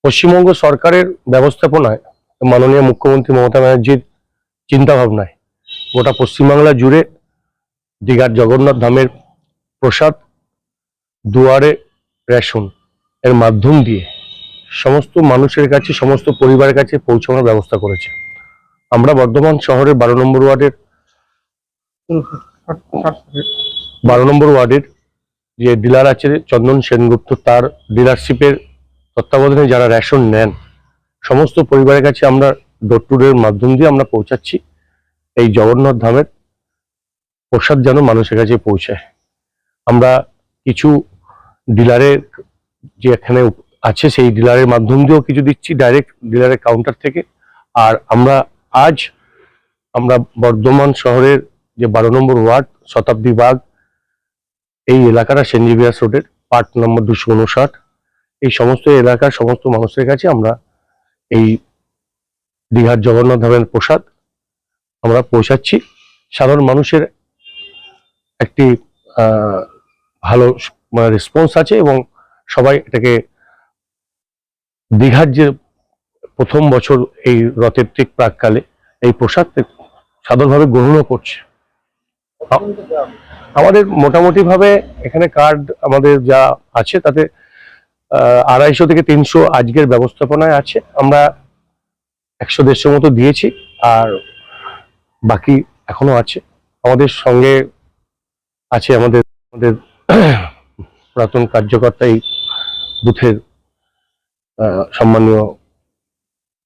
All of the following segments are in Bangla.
পশ্চিমবঙ্গ সরকারের ব্যবস্থাপনায় মাননীয় মুখ্যমন্ত্রী মমতা ব্যানার্জির চিন্তা ভাবনায় গোটা পশ্চিমবাংলা জুড়ে দীঘার জগন্নাথ ধামের প্রসাদ দুয়ারে রেশন এর মাধ্যম দিয়ে সমস্ত মানুষের কাছে, সমস্ত পরিবারের কাছে পৌঁছানোর ব্যবস্থা করেছে। আমরা বর্ধমান শহরের 12 নম্বর ওয়ার্ডের যে ডিলার আছে চন্দন সেনগুপ্ত, তার ডিলারশিপের তত্ত্বাবধানে যারা রেশন নেন সমস্ত পরিবারের কাছে আমরা ডোর টু ডোরের মাধ্যম দিয়ে আমরা পৌঁছাচ্ছি এই জগন্নাথ ধামের প্রসাদ যেন মানুষের কাছে পৌঁছায়। আমরা কিছু ডিলারের যে এখানে আছে সেই ডিলারের মাধ্যম দিয়েও কিছু দিচ্ছি ডাইরেক্ট ডিলারের কাউন্টার থেকে। আর আমরা বর্ধমান শহরের যে 12 নম্বর ওয়ার্ড শতাব্দী বাগ এই এলাকাটা সেন্ট জেভিয়ার্স রোডের পার্ট নম্বর 259 এই সমস্ত এলাকার সমস্ত মানুষের কাছে আমরা এই দীঘার জগন্নাথ ধামের প্রসাদ আমরা পৌঁছাচ্ছি। সাধারণ মানুষের একটি ভালো রেসপন্স আছে এবং সবাই এটাকে দীঘার যে প্রথম বছর এই রথের ঠিক প্রাককালে এই প্রসাদ সাধারণভাবে গ্রহণও করছে। আমাদের মোটামুটি ভাবে এখানে কার্ড আমাদের যা আছে তাতে 250 থেকে 300 আজকের ব্যবস্থাপনায় আছে। আমরা 100-150 মতো দিয়েছি আর বাকি এখনো আছে। আমাদের সঙ্গে আছে আমাদের পুরাতন কার্যকর্তা এই বুথের সম্মানীয়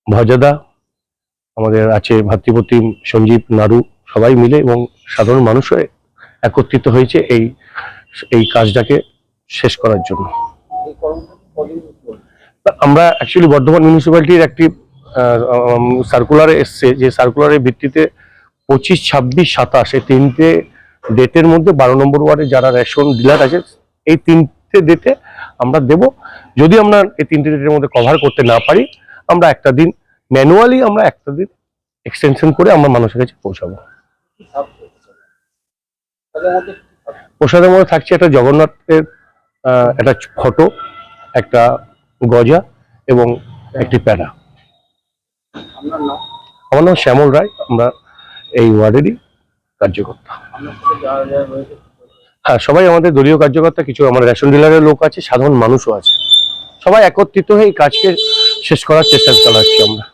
ভজাদা, আমাদের আছে ভাতৃপ্রতিম সঞ্জীব নাড়ু, সবাই মিলে এবং সাধারণ মানুষও একত্রিত হয়েছে এই কাজটাকে শেষ করার জন্য। আমরা অ্যাকচুয়ালি বর্ধমান মিউনিসিপ্যালিটির একটি সার্কুলারে এসছে, যে সার্কুলারের ভিত্তিতে 25, 26, 27 এই 3টে ডেটের মধ্যে 12 নম্বর ওয়ার্ডে যারা রেশন ডিলার আছে এই 3টে ডেটে আমরা দেব। যদি আমরা এই 3টে ডেটের মধ্যে কভার করতে না পারি আমরা একটা দিন ম্যানুয়ালি আমরা একটা দিন এক্সটেনশন করে আমরা মানুষের কাছে পৌঁছাবো। প্রসাদের মধ্যে থাকছে একটা জগন্নাথের একটা ফটো, একটা গজা এবং একটি প্যারা। আমার নাম শ্যামল রায়, আমরা এই ওয়ার্ডেরই কার্যকর্তা। হ্যাঁ, সবাই আমাদের দলীয় কার্যকর্তা, কিছু আমার রেশন ডিলারের লোক আছে, সাধারণ মানুষও আছে। সবাই একত্রিত হয়ে এই কাজকে শেষ করার চেষ্টা চালাচ্ছি আমরা।